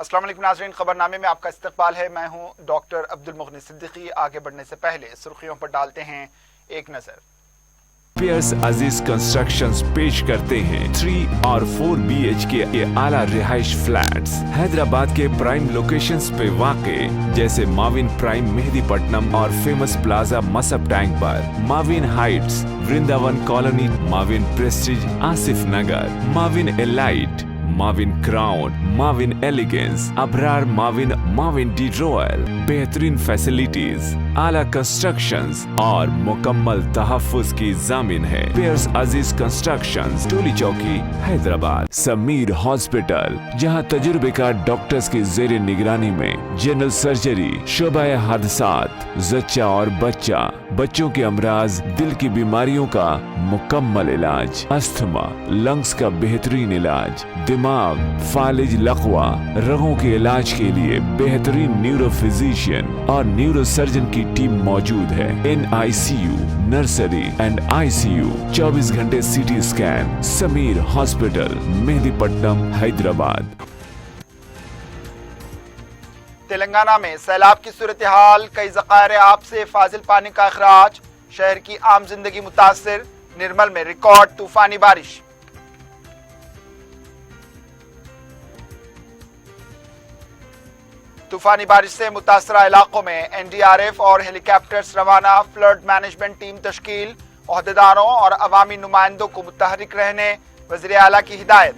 अस्सलाम वालेकुम नाज़रीन, खबरनामे में आपका इस्तकबाल है। मैं हूं डॉक्टर अब्दुल मुग़नी सिद्दीकी। आगे बढ़ने से पहले सुर्खियों पर डालते हैं एक नजर। पियर्स अजीज कंस्ट्रक्शंस पेश करते हैं 3 और 4 BHK के आला रिहाइश फ्लैट्स हैदराबाद के प्राइम लोकेशंस पे वाक़े, जैसे माविन प्राइम मेहदीपट्टनम और फेमस प्लाजा मसब टैंक पर, Mavin heights Vrindavan colony, Mavin prestige Asif Nagar, Mavin elite, Mavin crown, Mavin elegance, Abrar Mavin, Mavin de royal, बेहतरीन फैसिलिटीज, आला कंस्ट्रक्शंस और मुकम्मल तहफ्फुज की जामिन है। पियर्स अजीज कंस्ट्रक्शंस, टोली चौकी, हैदराबाद। समीर हॉस्पिटल, जहां तजुर्बेकार डॉक्टर्स की जेर निगरानी में जनरल सर्जरी, शोबा हादसात, जच्चा और बच्चा, बच्चों के अमराज, दिल की बीमारियों का मुकम्मल इलाज, अस्थमा, लंग्स का बेहतरीन इलाज, दिमाग, फालिज, लकवा, रगों के इलाज के लिए बेहतरीन न्यूरो फिजिशियन और न्यूरो सर्जन की टीम मौजूद है। NICU, नर्सरी एंड ICU, 24 घंटे CT scan. Sameer hospital, Mehdipatnam, Hyderabad. Telangana में सैलाब की सूरत हाल, कई ज़खायर आब से फाजिल पानी का अखराज, शहर की आम जिंदगी मुतासिर। निर्मल में रिकॉर्ड तूफानी बारिश। तूफानी बारिश से मुतासरा इलाकों में NDRF और हेलीकॉप्टर्स रवाना, फ्लड मैनेजमेंट टीम तश्कील, ओहदेदारों और अवामी नुमाइंदों को मुतहरिक रहने वज़ीर आला की हिदायत।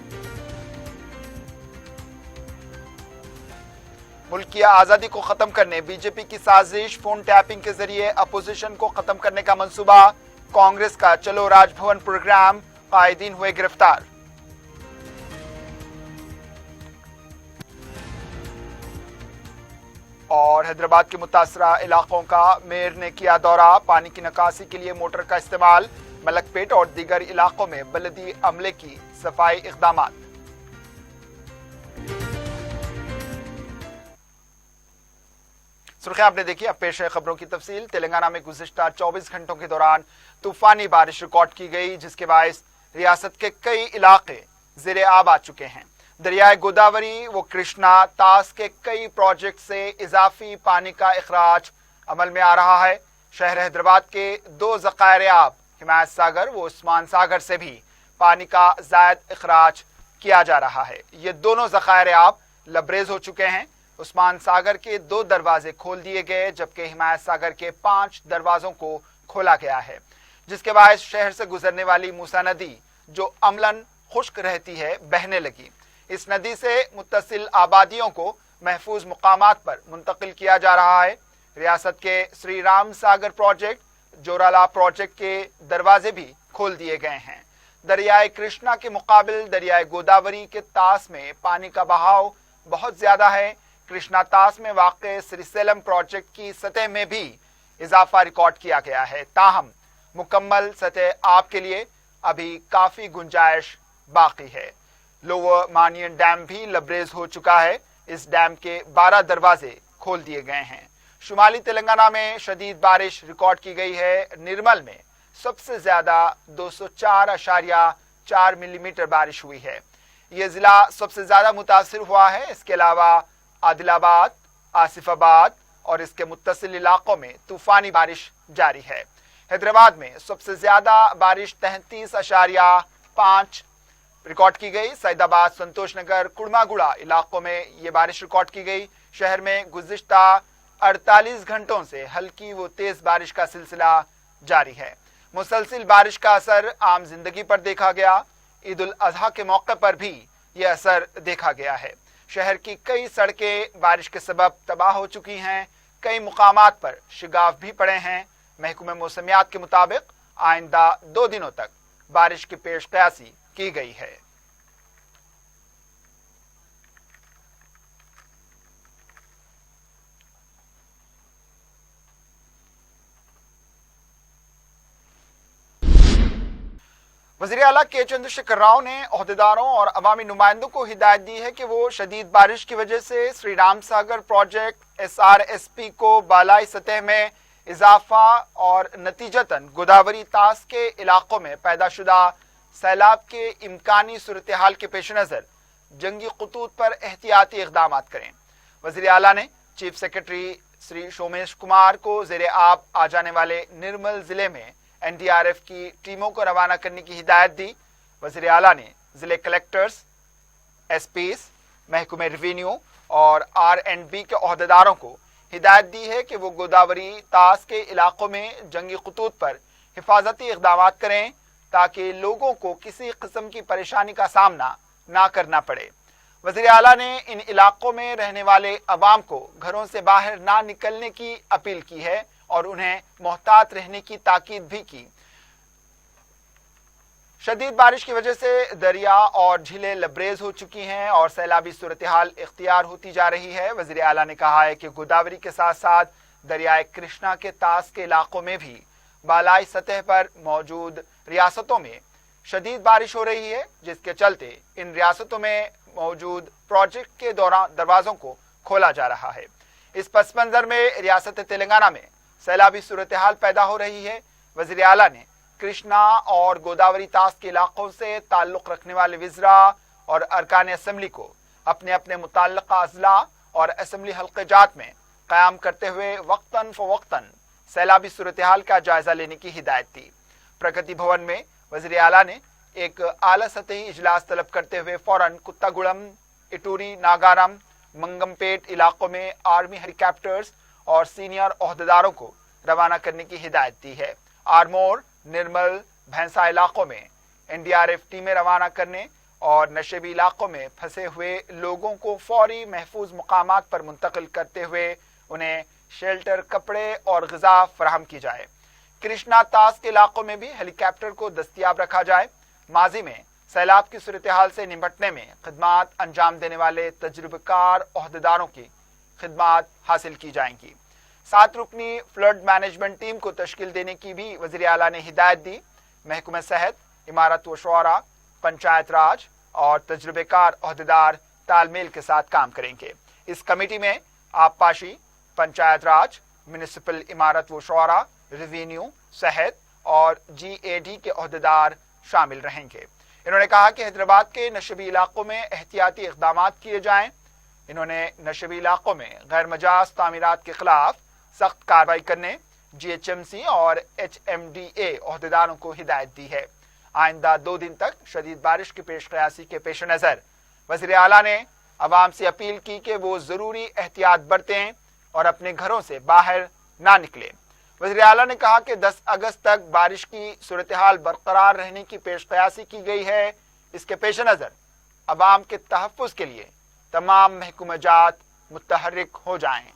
मुल्क की आज़ादी को ख़त्म करने BJP की साजिश, फोन टैपिंग के जरिए अपोजिशन को ख़त्म करने का मंसूबा। कांग्रेस का चलो राजभवन प्रोग्राम, कायदीन हुए गिरफ्तार। और हैदराबाद के मुतासरा इलाकों का मेयर ने किया दौरा, पानी की निकासी के लिए मोटर का इस्तेमाल। मलकपेट और दीगर इलाकों में बलदी अमले की सफाई इक़दामात। सुर्खियां आपने देखी, अब पेश है खबरों की तफसील। तेलंगाना में गुज़िश्ता 24 घंटों के दौरान तूफानी बारिश रिकॉर्ड की गई, जिसके बायस रियासत के कई इलाके ज़ेरे आब आ चुके हैं। दरियाए गोदावरी व कृष्णा तास के कई प्रोजेक्ट से इजाफी पानी का इखराज अमल में आ रहा है। शहर हैदराबाद के 2 ज़खायर आब, हिमायत सागर व उस्मान सागर से भी पानी का ज़ायद इखराज किया जा रहा है। ये दोनों ज़खायर आब लबरेज हो चुके हैं। उस्मान सागर के 2 दरवाजे खोल दिए गए, जबकि हिमायत सागर के 5 दरवाजों को खोला गया है, जिसके बायस शहर से गुजरने वाली मूसा नदी, जो अमलन खुश्क रहती है, बहने लगी। इस नदी से मुत्तसिल आबादियों को महफूज मुकामात पर मुंतकिल किया जा रहा है। रियासत के श्री राम सागर प्रोजेक्ट, जोराला प्रोजेक्ट के दरवाजे भी खोल दिए गए हैं। दरियाए कृष्णा के मुकाबिल दरियाए गोदावरी के तास में पानी का बहाव बहुत ज्यादा है। कृष्णा तास में वाक़े श्रीसेलम प्रोजेक्ट की सतह में भी इजाफा रिकॉर्ड किया गया है। ताहम मुकम्मल सतह आब के लिए अभी काफी गुंजाइश बाकी है। लोअर मानियन डैम भी लबरेज हो चुका है। इस डैम के 12 दरवाजे खोल दिए गए हैं। शुमाली तेलंगाना में शदीद बारिश रिकॉर्ड की गई है। निर्मल में सबसे ज्यादा 204.4 मिलीमीटर बारिश हुई है। यह जिला सबसे ज्यादा मुतासिर हुआ है। इसके अलावा आदिलाबाद, आसिफाबाद और इसके मुत्तसिल इलाकों में तूफानी बारिश जारी है। हैदराबाद में सबसे ज्यादा बारिश 33.5 रिकॉर्ड की गई। सैदाबाद, संतोष नगर, कुड़मागुड़ा इलाकों में ये बारिश रिकॉर्ड की गई। शहर में गुज़िश्ता 48 घंटों से हल्की व तेज बारिश का सिलसिला जारी है। मुसलसिल बारिश का असर आम जिंदगी पर देखा गया। ईद उल अजहा के मौके पर भी यह असर देखा गया है। शहर की कई सड़कें बारिश के सबब तबाह हो चुकी हैं। कई मुकामात पर शिगाफ भी पड़े हैं। महकमे मौसमियात के मुताबिक आइंदा 2 दिनों तक बारिश की पेश क़यासी की गई है। वज़ीर आला के चंद्रशेखर राव ने ओहदेदारों और अवामी नुमाइंदों को हिदायत दी है कि वो शदीद बारिश की वजह से श्री राम सागर प्रोजेक्ट SRSP को बालाई सतह में इजाफा और नतीजतन गोदावरी तास के इलाकों में पैदा शुदा सैलाब के इम्कानी सूरत हाल के पेश नज़र जंगी खतूत पर एहतियाती इक़दामात करें। वज़ीर आला ने चीफ सेक्रेटरी श्री सोमेश कुमार को ज़ेरे आब आ जाने वाले निर्मल जिले में NDRF की टीमों को रवाना करने की हिदायत दी। वज़ीर आला ने जिले कलेक्टर्स, SPs, महकमे रेवेन्यू और R&B के ओहदेदारों को हिदायत दी है कि वो गोदावरी तास के इलाकों में जंगी खतूत पर हिफाजती इक़दामात करें ताकि लोगों को किसी किस्म की परेशानी का सामना ना करना पड़े। वज़ीर आला ने इन इलाकों में रहने वाले अवाम को घरों से बाहर ना निकलने की अपील की है और उन्हें मोहतात रहने की ताकीद भी की। शदीद बारिश की वजह से दरिया और झीलें लबरेज हो चुकी हैं और सैलाबी सूरत हाल इख्तियार होती जा रही है। वज़ीर आला ने कहा है कि गोदावरी के साथ साथ दरियाए कृष्णा के तास के इलाकों में भी बालाई सतह पर मौजूद रियासतों में शदीद बारिश हो रही है, जिसके चलते इन रियासतों में मौजूद प्रोजेक्ट के दरवाजों को खोला जा रहा है। इस पस मंजर में रियासत तेलंगाना में सैलाबी सूरत हाल पैदा हो रही है। वज़ीर आला ने कृष्णा और गोदावरी तास के इलाकों से ताल्लुक रखने वाले विज़रा और अरकान असम्बली को अपने अपने मुताल्लिक़ा अज़ला और असम्बली हल्क़े-जात में क़याम करते हुए वक्तन फ़वक्तन सैलाबी सूरत हाल का जायजा लेने की हिदायत दी। प्रगति भवन में वज़ीर आला ने एक आला सतही इजलास तलब करते हुए फौरन कुत्तागुड़म, इटूरी, नागारम, मंगमपेट इलाकों में आर्मी हेलीकॉप्टर्स और सीनियर ओहदेदारों को रवाना करने की हिदायत दी है। आरमोर, निर्मल, भैंसा इलाकों में NDRF टीमें रवाना करने और नशेबी इलाकों में फंसे हुए लोगों को फौरी महफूज मुकामात पर मुंतकिल करते हुए उन्हें शेल्टर, कपड़े और ग़िज़ा फराहम की जाए। कृष्णा तास के इलाकों में भी हेलीकॉप्टर को दस्तियाब रखा जाए। माजी में सैलाब की सूरत हाल से निपटने में खिदमात अंजाम देने वाले तजुर्बेकार ओहदेदारों की खिदमात हासिल की जाएंगी। 7 रुकनी फ्लड मैनेजमेंट टीम को तश्कील देने की भी वज़ीर आला ने हिदायत दी। महकमा सेहत, इमारत व शुरा, पंचायत राज और तजुर्बेकार ओहदेदार तालमेल के साथ काम करेंगे। इस कमेटी में आबपाशी, पंचायत राज, म्यूनिसिपल इमारत व शुरा, रेवेन्यू, सेहत और GAD के ओहदेदार शामिल रहेंगे। इन्होंने कहा कि हैदराबाद के नशेबी इलाकों में एहतियाती इक़दामात किए जाएं। इन्होंने नशेबी इलाकों में गैर मजाज तामीरात के खिलाफ सख्त कार्रवाई करने GHMC और HMDA ओहदेदारों को हिदायत दी है। आइंदा 2 दिन तक शदीद बारिश की पेशकयासी के पेश नज़र वज़ीर आला ने अवाम से अपील की कि वो ज़रूरी एहतियात बरतें और अपने घरों से बाहर ना निकलें। वज़ीर आला ने कहा कि 10 अगस्त तक बारिश की सूरत हाल बरकरार रहने की पेशकयासी की गई है। इसके पेश नज़र अवाम के तहफ़्फ़ुज़ के लिए तमाम महकूमजात मुतहर्रिक हो जाएं।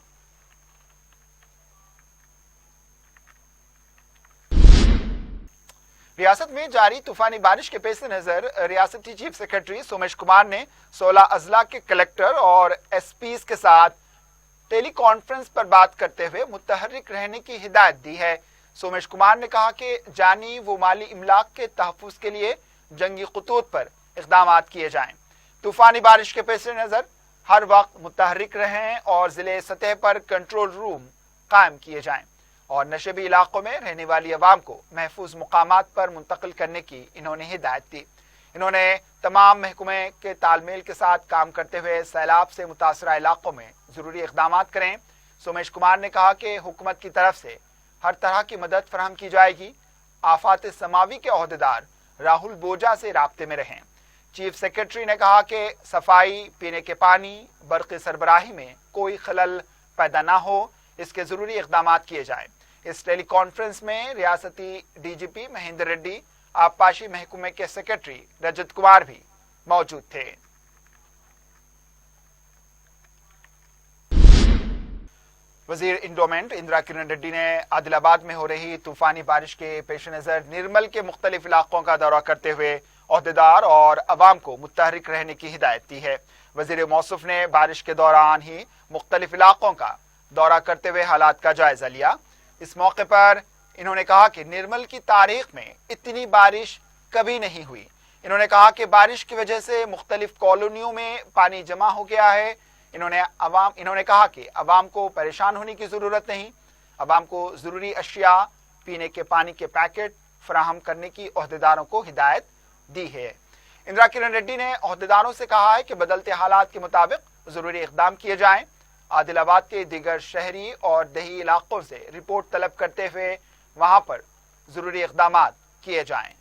रियासत में जारी तूफानी बारिश के पेश नज़र रियासती चीफ सेक्रेटरी सोमेश कुमार ने 16 अजला के कलेक्टर और SPs के साथ टेली कॉन्फ्रेंस पर बात करते हुए मुतहर्रिक रहने की हिदायत दी है। सोमेश कुमार ने कहा कि जानी व माली इमलाक के तहफ़्फ़ुज़ के लिए जंगी खतूत पर इक़दामात किए जाएं। तूफानी बारिश के पेश नज़र हर वक्त मुतहर्रिक रहें और ज़िले सतह पर कंट्रोल रूम कायम किए जाएं और नशेबी इलाकों में रहने वाली अवाम को महफूज मुकामात पर मुंतकिल करने की इन्होंने हिदायत दी। इन्होंने तमाम महकमे के तालमेल के साथ काम करते हुए सैलाब से मुतासरा इलाकों में ज़रूरी इक़दामात करें। सोमेश कुमार ने कहा कि हुकूमत की तरफ से हर तरह की मदद फराहम की जाएगी। आफात समावी के ओहदेदार राहुल बोजा से राब्ते में रहें। चीफ सेक्रेटरी ने कहा कि सफाई, पीने के पानी, बर्क़ी सरबराही में कोई खलल पैदा ना हो, इसके ज़रूरी इक़दामात किए जाएं। इस टेली कॉन्फ्रेंस में रियासती DGP महेंद्र रेड्डी, आबपाशी महकमे के सेक्रेटरी रजत कुमार भी मौजूद थे। वजीर इंडोमेंट इंदिरा किरण रेड्डी ने आदिलाबाद में हो रही तूफानी बारिश के पेश नज़र निर्मल के मुख्तलिफ इलाकों का दौरा करते हुए ओहदेदार और अवाम को मुतहर्रिक रहने की हिदायत दी है। वजीर मौसूफ ने बारिश के दौरान ही मुख्तलिफ इलाकों का दौरा करते हुए हालात का जायजा लिया। इस मौके पर इन्होंने कहा कि निर्मल की तारीख में इतनी बारिश कभी नहीं हुई। इन्होंने कहा कि बारिश की वजह से मुख्तलिफ कॉलोनियों में पानी जमा हो गया है। इन्होंने कहा कि अवाम को परेशान होने की ज़रूरत नहीं, अवाम को ज़रूरी अशिया, पीने के पानी के पैकेट फराहम करने की ओहदेदारों को हिदायत दी है। इंदिरा किरण रेड्डी ने अहदेदारों से कहा है कि बदलते हालात के मुताबिक जरूरी इकदाम किए जाएं। आदिलाबाद के दीगर शहरी और देही इलाकों से रिपोर्ट तलब करते हुए वहां पर जरूरी इकदाम किए जाएं।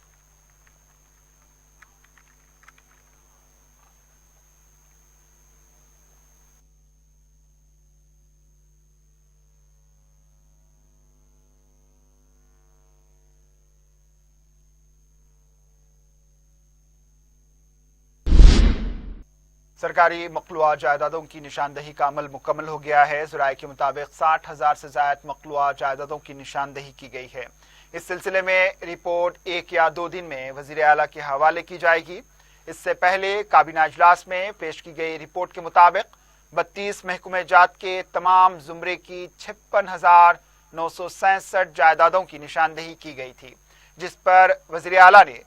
सरकारी मखलूआ जायदादों की निशानदही का अमल मुकम्मल हो गया है। ज़राए के मुताबिक 60,000 से ज़ायद मखलूआ जायदादों की निशानदही की गई है। इस सिलसिले में रिपोर्ट 1 या 2 दिन में वज़ीर आला के हवाले की जाएगी। इससे पहले काबीना इजलास में पेश की गई रिपोर्ट के मुताबिक 32 महकमे जात के तमाम जुमरे की 56,967 जायदादों की निशानदही की गई थी, जिस पर वज़ीर आला ने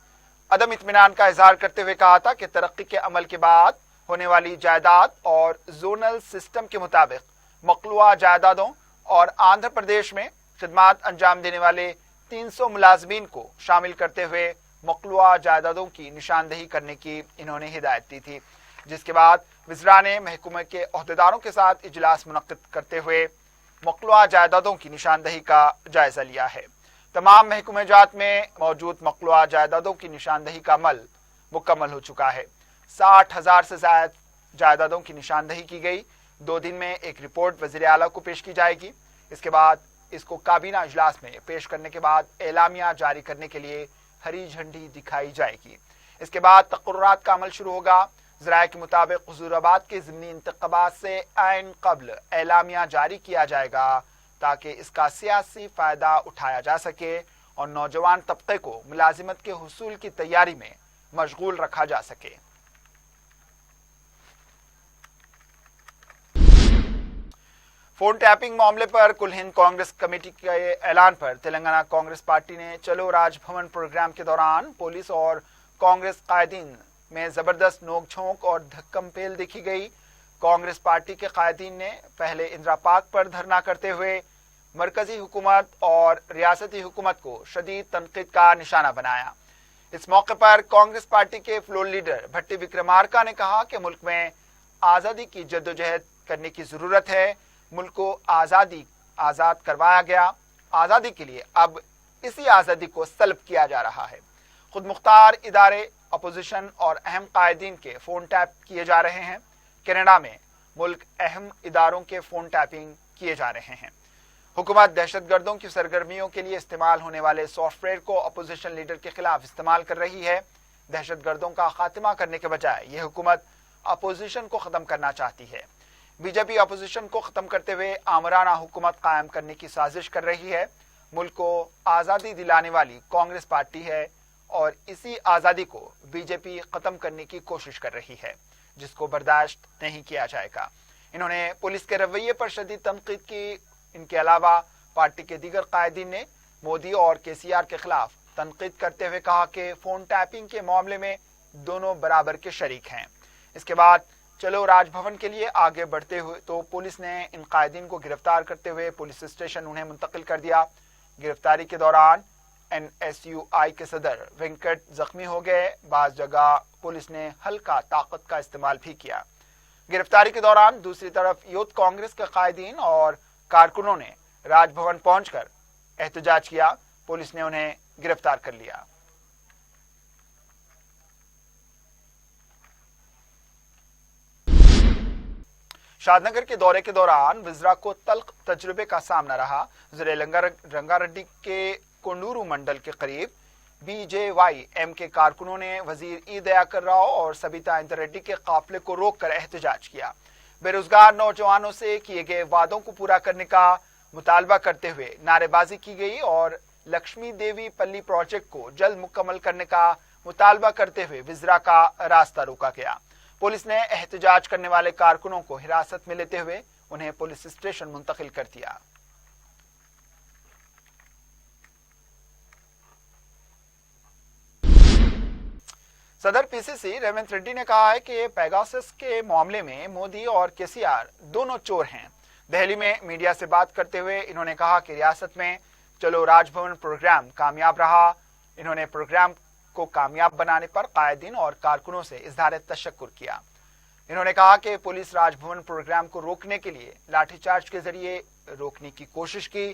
अदम इत्मीनान का इजहार करते हुए कहा था कि तरक्की के अमल के बाद होने वाली जायदाद और जोनल सिस्टम के मुताबिक मखलूआ जायदादों और आंध्र प्रदेश में खिदमात अंजाम देने वाले 300 मुलाजमीन को शामिल करते हुए मखलूआ जायदादों की निशानदही करने की इन्होंने हिदायत दी थी, जिसके बाद वज़रा ने महकमे के अहदेदारों के साथ इजलास मुनक्किद करते हुए मखलूआ जायदादों की निशानदही का जायजा लिया है। तमाम महकमे जात में मौजूद मखलूआ जायदादों की निशानदही का अमल मुकम्मल हो चुका है। 60,000 से ज़ायद जायदादों की निशानदही की गई। 2 दिन में एक रिपोर्ट वज़ीर आला को पेश की जाएगी। इसके बाद इसको काबीना इजलास में पेश करने के बाद एलामिया जारी करने के लिए हरी झंडी दिखाई जाएगी। इसके बाद तक़र्रुरात का अमल शुरू होगा। ज़राए के मुताबिक हुज़ूराबाद के ज़िमनी इंतख़ाबात से ऐन क़ब्ल एलामिया जारी किया जाएगा ताकि इसका सियासी फ़ायदा उठाया जा सके और नौजवान तबके को मुलाजिमत के हुसूल की तैयारी में मशगूल रखा जा सके। फोन टैपिंग मामले पर कुल हिंद कांग्रेस कमेटी के ऐलान पर तेलंगाना कांग्रेस पार्टी ने चलो राजभवन प्रोग्राम के दौरान पुलिस और कांग्रेस कायदीन में जबरदस्त नोकझोंक और धक्कम-पेल देखी गई। कांग्रेस पार्टी के कायदीन ने पहले इंदिरा पार्क पर धरना करते हुए मरकजी हुकूमत और रियासती हुकूमत को शदीद तनकीद का निशाना बनाया। इस मौके पर कांग्रेस पार्टी के फ्लोर लीडर भट्टी विक्रमार्का ने कहा कि मुल्क में आज़ादी की जद्दोजहद करने की जरूरत है। मुल्क को आज़ाद करवाया गया। आज़ादी के लिए अब इसी आज़ादी को सल्ब किया जा रहा है। खुद मुख्तार इदारे, अपोजिशन और अहम कायदीन के फोन टैप किए जा रहे हैं। कनाडा में मुल्क अहम इदारों के फोन टैपिंग किए जा रहे हैं। हुकूमत दहशतगर्दों की सरगर्मियों के लिए इस्तेमाल होने वाले सॉफ्टवेयर को अपोजिशन लीडर के खिलाफ इस्तेमाल कर रही है। दहशतगर्दों का खात्मा करने के बजाय यह हुकूमत अपोजिशन को ख़त्म करना चाहती है। बीजेपी अपोजिशन को ख़त्म करते हुए आमराना हुकूमत कायम करने की साजिश कर रही है। मुल्क को आज़ादी दिलाने वाली कांग्रेस पार्टी है और इसी आज़ादी को बीजेपी ख़त्म करने की कोशिश कर रही है, जिसको बर्दाश्त नहीं किया जाएगा। इन्होंने पुलिस के रवैये पर शदीद तनकीद की। इनके अलावा पार्टी के दीगर कायदीन ने मोदी और केसीआर के खिलाफ तनकीद करते हुए कहा कि फोन टैपिंग के मामले में दोनों बराबर के शरीक हैं। इसके बाद चलो राजभवन के लिए आगे बढ़ते हुए तो पुलिस ने इन कायदीन को गिरफ्तार करते हुए पुलिस स्टेशन उन्हें मुंतकिल कर दिया। गिरफ्तारी के दौरान NSUI के सदर वेंकट जख्मी हो गए। बाज़ जगह पुलिस ने हल्का ताकत का इस्तेमाल भी किया। गिरफ्तारी के दौरान दूसरी तरफ यूथ कांग्रेस के कायदीन और कारकुनों ने राजभवन पहुंचकर एहतजाज किया। पुलिस ने उन्हें गिरफ्तार कर लिया। शादनगर के दौरे के दौरान वज़रा को तल्ख तजुर्बे का सामना रहा। ज़िले रंगारेड्डी के कोंडूरू मंडल के करीब BJYM के कारकुनों ने वजीर ई दयाकर राव और सबिता इंदर रेड्डी के काफिले को रोककर एहतजाज किया। बेरोजगार नौजवानों से किए गए वादों को पूरा करने का मुतालबा करते हुए नारेबाजी की गई और लक्ष्मी देवी पल्ली प्रोजेक्ट को जल्द मुकम्मल करने का मुतालबा करते हुए वज़रा का रास्ता रोका गया। पुलिस ने एहतजाज करने वाले कारकुनों को हिरासत में लेते हुए उन्हें पुलिस स्टेशन मुंतकिल कर दिया। सदर PCC रेवंत रेड्डी ने कहा है कि पेगासस के मामले में मोदी और केसीआर दोनों चोर हैं। दिल्ली में मीडिया से बात करते हुए इन्होंने कहा कि रियासत में चलो राजभवन प्रोग्राम कामयाब रहा। इन्होंने प्रोग्राम को कामयाब बनाने पर कायदीन और कारकुनों से इजहार तशक्कुर किया। इन्होंने कहा कि पुलिस राजभवन प्रोग्राम को रोकने के लिए लाठीचार्ज के जरिए रोकने की कोशिश की।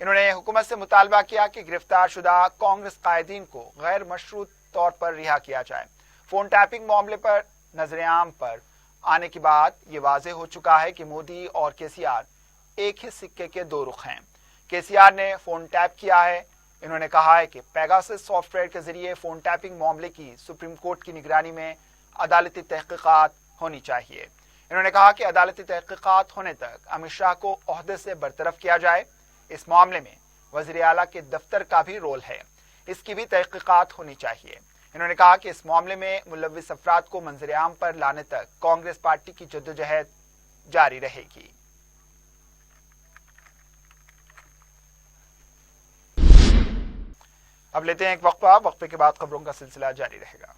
इन्होंने हुकूमत से मुतालबा किया कि गिरफ्तार शुदा कांग्रेस कायदीन को गैर मशरूत तौर पर रिहा किया जाए। फोन टैपिंग मामले पर नजरेआम पर आने के बाद ये वाज़ेह हो चुका है कि मोदी और केसीआर एक ही सिक्के के दो रुख हैं। केसीआर ने फोन टैप किया है। इन्होंने कहा है कि पेगासस सॉफ्टवेयर के जरिए फोन टैपिंग मामले की सुप्रीम कोर्ट की निगरानी में अदालती तहकीकात होनी चाहिए। इन्होंने कहा कि अदालती तहकीकात होने तक अमित शाह को ओहदे से बरतरफ किया जाए। इस मामले में वज़ीर आला के दफ्तर का भी रोल है, इसकी भी तहकीकात होनी चाहिए। इन्होंने कहा कि इस मामले में मुलव्विस अफराद को मंजर आम पर लाने तक कांग्रेस पार्टी की जद्दोजहद जारी रहेगी। अब लेते हैं एक वक्फे के बाद खबरों का सिलसिला जारी रहेगा।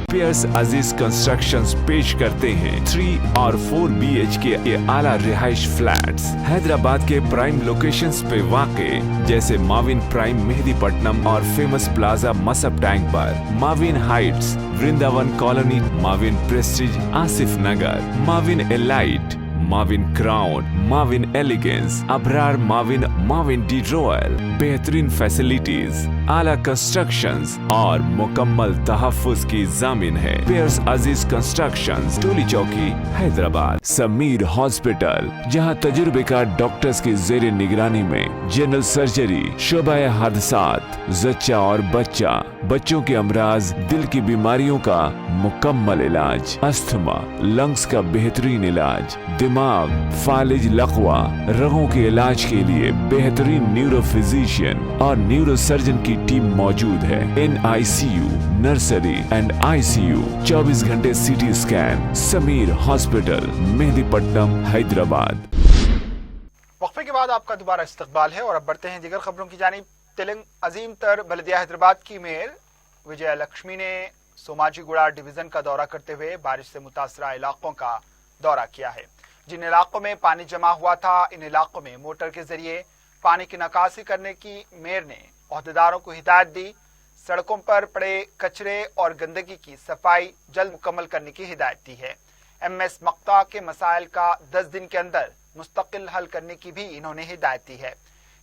पियर्स अजीज कंस्ट्रक्शंस पेश करते हैं 3 और 4 BHK के आला रिहाइश फ्लैट्स हैदराबाद के प्राइम लोकेशंस पे वाक़े जैसे माविन प्राइम मेहदीपट्टनम और फेमस प्लाजा मसब टैंक पर, Mavin heights Vrindavan colony, Mavin prestige Asif Nagar, Mavin elite, Mavin crown, Mavin elegance, Abrar Mavin, Mavin de royal, बेहतरीन फैसिलिटीज, आला कंस्ट्रक्शंस और मुकम्मल तहफ्फुज की जामिन है। पियर्स अजीज कंस्ट्रक्शंस, टोली चौकी, हैदराबाद। समीर हॉस्पिटल, जहां तजुर्बेकार डॉक्टर्स की जेर निगरानी में जनरल सर्जरी, शोबा हादसात, जच्चा और बच्चा, बच्चों के अमराज, दिल की बीमारियों का मुकम्मल इलाज, अस्थमा, लंग्स का बेहतरीन इलाज, दिमाग, फालिज, लकवा, रगों के इलाज के लिए बेहतरीन न्यूरो फिजिशियन और न्यूरो सर्जन की टीम मौजूद है। NICU, नर्सरी एंड ICU, 24 घंटे CT scan. Sameer hospital, Mehdipatnam, Hyderabad. वक्फे के बाद आपका दोबारा इस्तकबाल है और अब बढ़ते हैं दीगर खबरों की जानिब। अजीम तर बल्दिया हैदराबाद की मेयर विजय लक्ष्मी ने सोमाजीगुड़ा डिवीजन का दौरा करते हुए बारिश से मुतासरा इलाकों का दौरा किया है। जिन इलाकों में पानी जमा हुआ था, इन इलाकों में मोटर के जरिए पानी की निकासी करने की मेयर ने ओहदेदारों को हिदायत दी। सड़कों पर पड़े कचरे और गंदगी की सफाई जल्द मुकम्मल करने की हिदायत दी है। MS मक्ता के मसाइल का 10 दिन के अंदर मुस्तकिल हल करने की भी इन्होंने हिदायत दी है।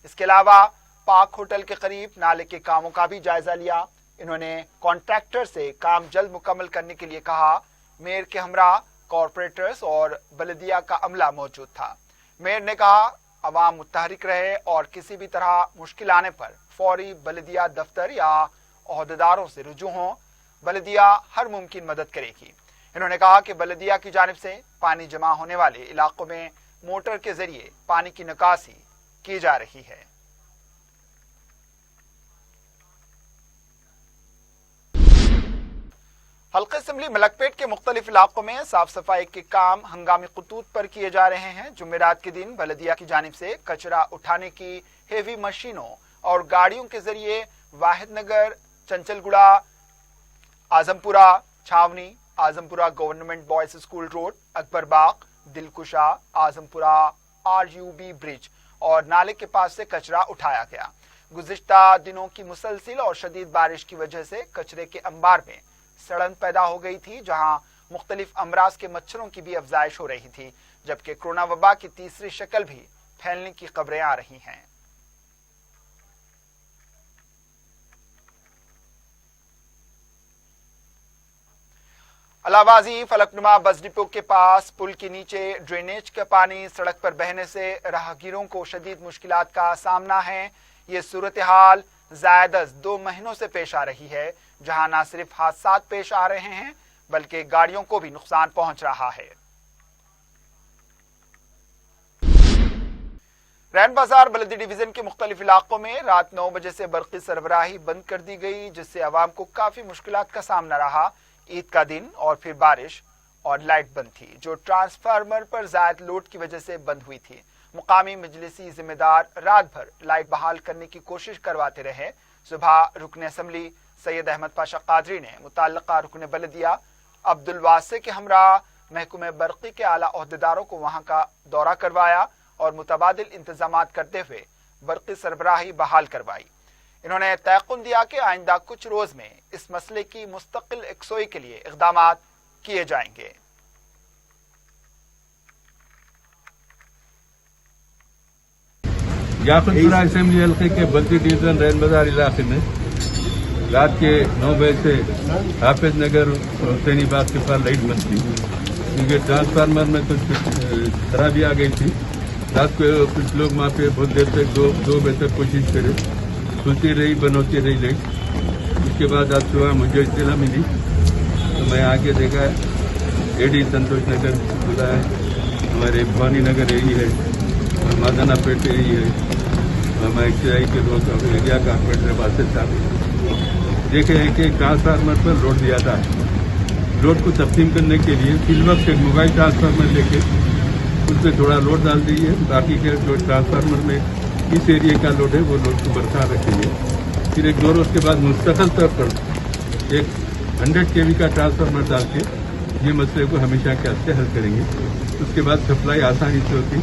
इसके अलावा पाक होटल के करीब नाले के कामों का भी जायजा लिया। इन्होंने कॉन्ट्रैक्टर से काम जल्द मुकम्मल करने के लिए कहा। मेयर के हमरा कॉरपोरेटर्स और बल्दिया का अमला मौजूद था। मेयर ने कहा अवाम मुतहरिक रहे और किसी भी तरह मुश्किल आने पर फौरी बल्दिया दफ्तर या ओहदेदारों से रुजू हों। बल्दिया हर मुमकिन मदद करेगी। इन्होंने कहा कि बल्दिया की जानिब से पानी जमा होने वाले इलाकों में मोटर के जरिए पानी की निकासी की जा रही है। हल्का असेंबली मलकपेट के मुख्तलिफ इलाकों में साफ सफाई के काम हंगामी खतूत पर किए जा रहे हैं। जुमेरात के दिन बल्दिया की जानिब से कचरा उठाने की हेवी मशीनों और गाड़ियों के जरिए वाहिदनगर, Chanchalguda, Azampura Chawni, Azampura government boys school road, Akbarbagh, Dilkusha, Azampura RUB bridge और नाले के पास से कचरा उठाया गया। गुज़िश्ता दिनों की मुसलसिल और शदीद बारिश की वजह से कचरे के अंबार में सड़न पैदा हो गई थी, जहां मुख्तलिफ अमराज के मच्छरों की भी अफजाइश हो रही थी, जबकि कोरोना वबा की तीसरी शक्ल भी फैलने की खबरें आ रही हैं। अलावाजी फलकनुमा बस डिपो के पास पुल के नीचे ड्रेनेज का पानी सड़क पर बहने से राहगीरों को शदीद मुश्किलात का सामना है। ये सूरत हाल ज़ायद 2 महीनों से पेश आ रही है, जहां न सिर्फ हादसात पेश आ रहे हैं बल्कि गाड़ियों को भी नुकसान पहुंच रहा है। रैन बाजार बल्दी डिवीजन के मुख्तलिफ इलाकों में रात 9 बजे से बरक़ी सरबराही बंद कर दी गई, जिससे अवाम को काफी मुश्किलात का सामना रहा। ईद का दिन और फिर बारिश और लाइट बंद थी, जो ट्रांसफार्मर पर जायद लोड की वजह से बंद हुई थी। मुकामी मजलिसी जिम्मेदार रात भर लाइट बहाल करने की कोशिश करवाते रहे। सुबह रुकन असम्बली सैयद अहमद पाशा कादरी ने मुताल्लिका रुकन बल्दिया अब्दुल वासे के हमरा محکمہ برقی کے اعلیٰ عہدیداروں کو وہاں کا دورہ کروایا اور متبادل انتظامات کرتے ہوئے برقی سربراہی بحال کروائی۔ انہوں نے تیقن دیا کہ آئندہ کچھ روز میں اس مسئلے کی مستقل یکسوئی کے لیے اقدامات کیے جائیں گے۔ یاقوت پورہ اسمبلی حلقے کے بلدی ڈویژن رین بازار علاقے میں رات کے 9 بجے سے حافظ نگر حسینی باغ کے پاس لائٹ بند تھی کیونکہ ٹرانسفارمر میں کچھ خرابی آ گئی تھی۔ رات کو کچھ لوگ وہاں پہ بہت دیر تک دو بجے تک کوشش کرے، کھلتی رہی بند ہوتی رہی لائٹ۔ اس کے بعد آج صبح مجھے اطلاع ملی تو میں آ کے دیکھا اے ڈی سنتوش نگر کھلا ہے، ہمارے بھوانی نگر یہی ہے، مادنا پیٹ یہی ہے، ہمارے چرائی کے لوگ ایریا کارپوریٹر واسطے صاحب دیکھے ہیں کہ ٹرانسفارمر پر لوڈ دیا تھا۔ لوڈ کو تقسیم کرنے کے لیے فی الوقت ایک موبائل ٹرانسفارمر لے کے اس پہ تھوڑا لوڈ ڈال دیجیے، باقی کے جو ٹرانسفارمر میں اس ایریے کا لوڈ ہے وہ لوڈ کو برقرار رکھیں گے۔ پھر ایک دور اس کے بعد مستقل طور پر ایک 100 kV کا ٹرانسفارمر ڈال کے یہ مسئلے کو ہمیشہ کے واسطے حل کریں گے۔ اس کے بعد سپلائی آسانی سے ہوتی،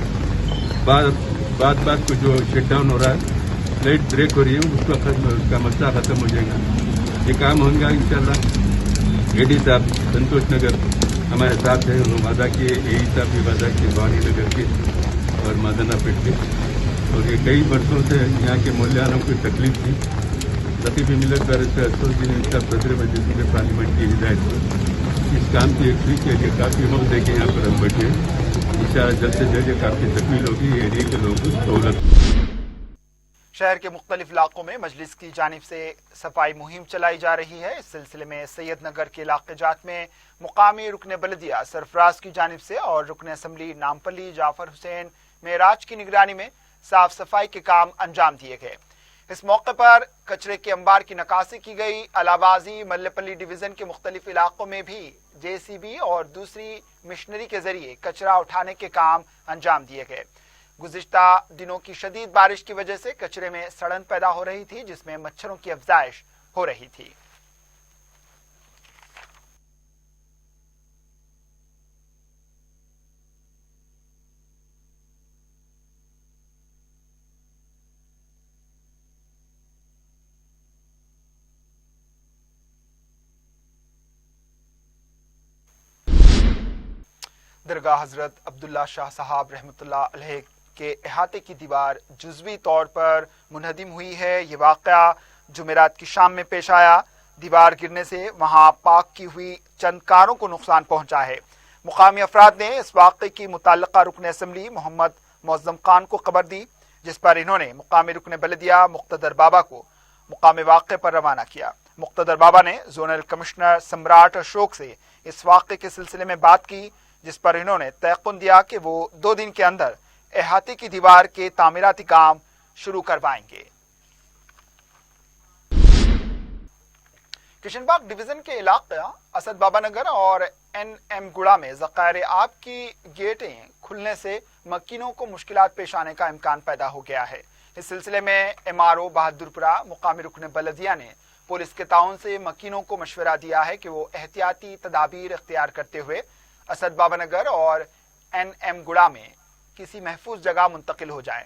بات کو جو شٹ ڈاؤن ہو رہا ہے، لائٹ بریک ہو رہی ہے، اس کا مسئلہ ختم ہو جائے گا۔ یہ کام ہوگا انشاءاللہ۔ اے ڈی صاحب سنتوش نگر ہمارے ساتھ ہیں، انہوں نے وعدہ کیے، اے ای صاحب بھی وعدہ کیے بھوانی نگر کے اور مادنا پیٹ کے، اور یہ کئی برسوں سے یہاں کے مولیانوں کو تکلیف تھی۔ لطیف ملت بیرسٹر اسود الدین صاحب صدر مجلس میں پارلیمنٹ کی ہدایت پر اس کام کی ایک کے لیے کافی وقت دے کے یہاں پر ہم بیٹھے ہیں۔ انشاءاللہ جلد سے جلد کافی تکمیل ہوگی، ایریا کے لوگوں کو سہولت۔ شہر کے مختلف علاقوں میں مجلس کی جانب سے صفائی مہم چلائی جا رہی ہے۔ اس سلسلے میں سید نگر کے علاقے جات میں مقامی رکن بلدیہ سرفراز کی جانب سے اور رکن اسمبلی نامپلی جعفر حسین معراج کی نگرانی میں صاف صفائی کے کام انجام دیے گئے۔ اس موقع پر کچرے کے انبار کی نکاسی کی گئی۔ الہبازی ملے پلی ڈویژن کے مختلف علاقوں میں بھی JCB اور دوسری مشنری کے ذریعے کچرا اٹھانے کے کام انجام دیے گئے۔ گزشتہ دنوں کی شدید بارش کی وجہ سے کچرے میں سڑن پیدا ہو رہی تھی، جس میں مچھروں کی افزائش ہو رہی تھی۔ درگاہ حضرت عبداللہ شاہ صاحب رحمۃ اللہ علیہ کے احاطے کی دیوار جزوی طور پر منہدم ہوئی ہے۔ یہ واقعہ جمعرات کی شام میں پیش آیا۔ دیوار گرنے سے وہاں پارک کی ہوئی چند کاروں کو نقصان پہنچا ہے۔ مقامی افراد نے اس واقعے کی متعلقہ رکن اسمبلی محمد معظم خان کو خبر دی، جس پر انہوں نے مقامی رکن بلدیہ مقتدر بابا کو مقام واقعے پر روانہ کیا۔ مقتدر بابا نے زونل کمشنر سمراٹ اشوک سے اس واقعے کے سلسلے میں بات کی، جس پر انہوں نے تیقن دیا کہ وہ 2 دن کے اندر احاطے کی دیوار کے تعمیراتی کام شروع کروائیں گے۔ کشن باغ ڈویژن کے علاقہ اسد بابا نگر اور NM گڑا میں ذخائر آب کی گیٹیں کھلنے سے مکینوں کو مشکلات پیش آنے کا امکان پیدا ہو گیا ہے۔ اس سلسلے میں MRO بہادرپورہ مقامی رکن بلدیہ نے پولیس کے تعاون سے مکینوں کو مشورہ دیا ہے کہ وہ احتیاطی تدابیر اختیار کرتے ہوئے اسد بابا نگر اور NM گڑا میں کسی محفوظ جگہ منتقل ہو جائیں۔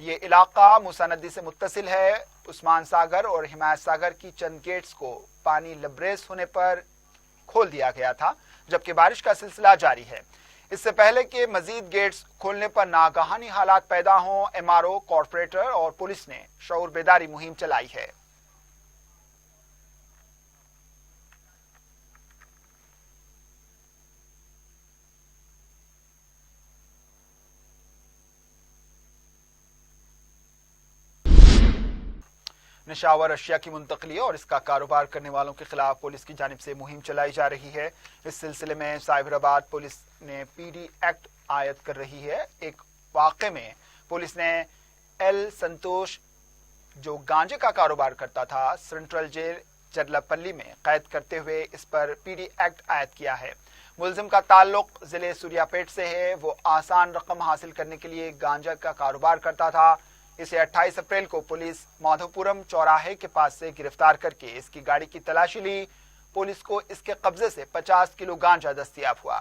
یہ علاقہ موسیٰ ندی سے متصل ہے۔ عثمان ساگر اور حمایت ساگر کی چند گیٹس کو پانی لبریز ہونے پر کھول دیا گیا تھا، جبکہ بارش کا سلسلہ جاری ہے۔ اس سے پہلے کہ مزید گیٹس کھولنے پر ناگہانی حالات پیدا ہوں، MRO، کارپوریٹر اور پولیس نے شعور بیداری مہم چلائی ہے۔ نشاور اشیاء کی منتقلی اور اس کا کاروبار کرنے والوں کے خلاف پولیس کی جانب سے مہم چلائی جا رہی ہے۔ اس سلسلے میں سائبر آباد پولیس نے PD ایکٹ عائد کر رہی ہے۔ ایک واقعے میں پولیس نے L سنتوش جو گانجے کا کاروبار کرتا تھا سینٹرل جیل چرلاپلی میں قید کرتے ہوئے اس پر PD ایکٹ عائد کیا ہے۔ ملزم کا تعلق ضلع سوریا پیٹ سے ہے۔ وہ آسان رقم حاصل کرنے کے لیے گانجا کا کاروبار کرتا تھا۔ اسے 28 اپریل کو پولیس مادھوپورم چوراہے کے پاس سے گرفتار کر کے اس کی گاڑی کی تلاشی لی۔ پولیس کو اس کے قبضے سے 50 کلو گانجا دستیاب ہوا۔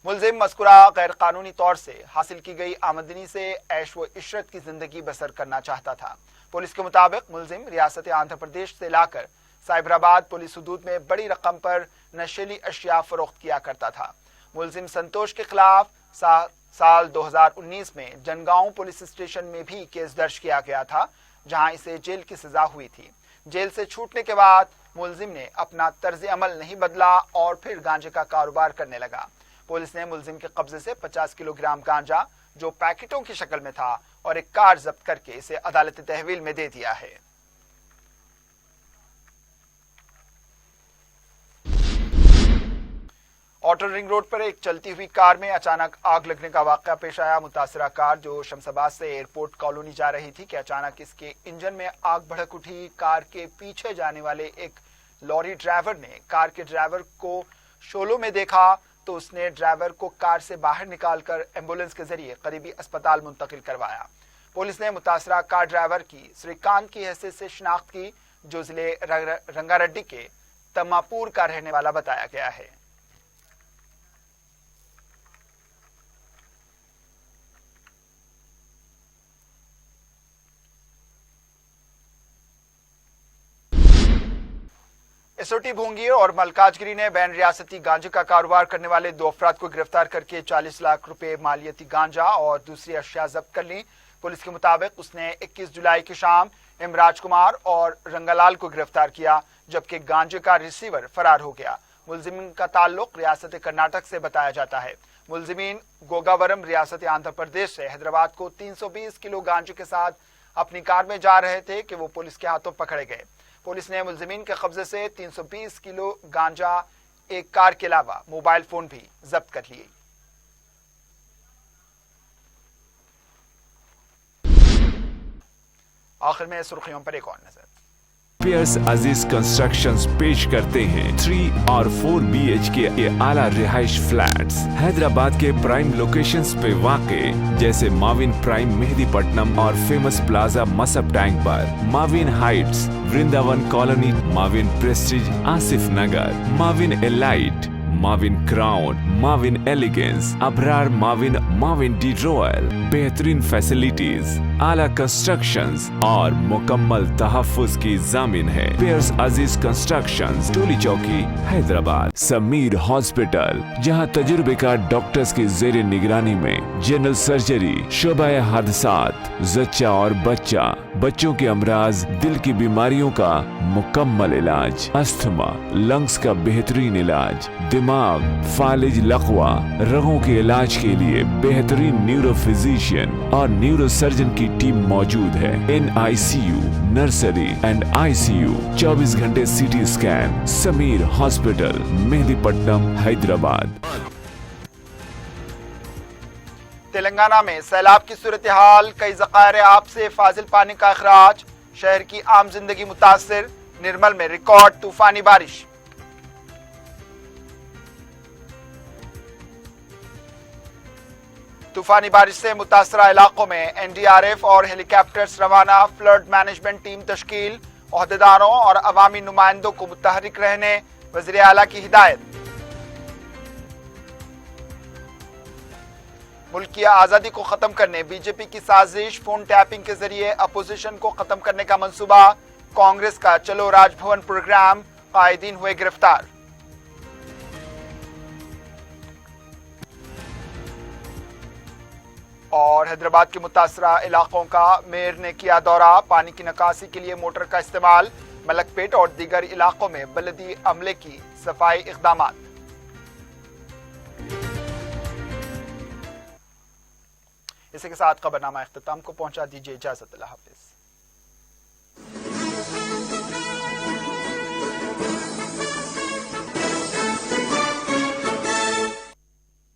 मुलजिम मस्कुरा गैर कानूनी तौर से हासिल की गई आमदनी से ऐश व इशरत की जिंदगी बसर करना चाहता था। पुलिस के मुताबिक मुलजिम रियासत आंध्र प्रदेश से लाकर साइबराबाद पुलिस हदूद में बड़ी रकम पर नशीली अशिया फरोख्त किया करता था। मुलजिम संतोष के खिलाफ साल 2019 में जनगांव पुलिस स्टेशन में भी केस दर्ज किया गया था, जहां इसे जेल की सजा हुई थी। जेल से छूटने के बाद मुलजिम ने अपना तर्ज अमल नहीं बदला और फिर गांजे का कारोबार करने लगा। पुलिस ने मुलजिम के कब्जे से 50 किलोग्राम गांजा, जो पैकेटों की शक्ल में था, और एक कार जब्त करके इसे अदालत तहवील में दे दिया है। आउटर रिंग रोड पर एक चलती हुई कार में अचानक आग लगने का वाकया पेश आया। मुतासरा कार जो शमशाबाद से एयरपोर्ट कॉलोनी जा रही थी कि अचानक इसके इंजन में आग भड़क उठी। कार के पीछे जाने वाले एक लॉरी ड्राइवर ने कार के ड्राइवर को शोलों में देखा तो उसने ड्राइवर को कार से बाहर निकालकर एम्बुलेंस के जरिए करीबी अस्पताल मुंतकिल करवाया। पुलिस ने मुतासरा कार ड्राइवर की श्रीकांत की हैसियत से शिनाख्त की, जो जिले रंगारेड्डी के तम्मापुर का रहने वाला बताया गया है। एसओटी भोंगी और मलकाजगिरी ने बैन रियासती गांजे का कारोबार करने वाले 2 अफराद को गिरफ्तार करके 40 लाख रुपए मालियती गांजा और दूसरी अशिया जब्त कर ली। पुलिस के मुताबिक उसने 21 जुलाई की शाम इमराज कुमार और रंगालाल को गिरफ्तार किया, जबकि गांजे का रिसीवर फरार हो गया। मुलजिमीन का ताल्लुक रियासत कर्नाटक से बताया जाता है। मुलजिमीन गोगावरम रियासत आंध्र प्रदेश से हैदराबाद को 320 किलो गांजे के साथ अपनी कार में जा रहे थे कि वो पुलिस के हाथों पकड़े गए। पुलिस ने मुलजिमीन के कब्जे से 320 किलो गांजा, एक कार के अलावा मोबाइल फोन भी जब्त कर लिए। आखिर में सुर्खियों पर एक और नजर। पियर्स अजीज कंस्ट्रक्शंस पेश करते हैं 3 और 4 BHK के आला रिहाइश फ्लैट्स हैदराबाद के प्राइम लोकेशंस पे वाक़े, जैसे माविन प्राइम मेहदीपट्टनम और फेमस प्लाजा मसब टैंक पर, Mavin heights Vrindavan colony, Mavin prestige Asif Nagar, Mavin elite, Mavin crown, Mavin elegance, Abrar Mavin, Mavin de royal. बेहतरीन फैसिलिटीज, आला कंस्ट्रक्शंस और मुकम्मल तहफ्फुज की जामिन है। पियर्स अजीज कंस्ट्रक्शंस, टोली चौकी, हैदराबाद। समीर हॉस्पिटल, जहां तजुर्बेकार डॉक्टर्स की जेर निगरानी में जनरल सर्जरी, शोबाए हादसात, जच्चा और बच्चा, बच्चों के अमराज, दिल की बीमारियों का मुकम्मल इलाज, अस्थमा, लंग्स का बेहतरीन इलाज, दिमाग, फालिज, लकवा, रगों के इलाज के लिए बेहतरीन न्यूरो फिजिशियन और न्यूरो सर्जन की टीम मौजूद है। NICU, नर्सरी एंड ICU, 24 घंटे CT scan. Sameer hospital, Mehdipatnam, Hyderabad. Telangana में सैलाब की सूरत हाल, कई ज़खायर आब से फाजिल पानी का अखराज, शहर की आम जिंदगी मुतासिर। निर्मल में रिकॉर्ड तूफानी बारिश। तूफानी बारिश से मुतासरा इलाकों में NDRF और हेलीकॉप्टर्स रवाना, फ्लड मैनेजमेंट टीम तश्कील, ओहदेदारों और अवामी नुमाइंदों को मुतहरिक रहने वज़ीर आला की हिदायत। मुल्क की आज़ादी को ख़त्म करने बीजेपी की साजिश, फोन टैपिंग के जरिए अपोजिशन को ख़त्म करने का मंसूबा। कांग्रेस का चलो राजभवन प्रोग्राम, कायदीन हुए गिरफ्तार। और हैदराबाद के मुतासरा इलाकों का मेयर ने किया दौरा, पानी की निकासी के लिए मोटर का इस्तेमाल। मलकपेट और दीगर इलाकों में बलदी अमले की सफाई इक़दामात। इसी के साथ खबरनामा इख्तिताम को पहुंचा, दीजिए इजाजत। अल्लाह हाफिज।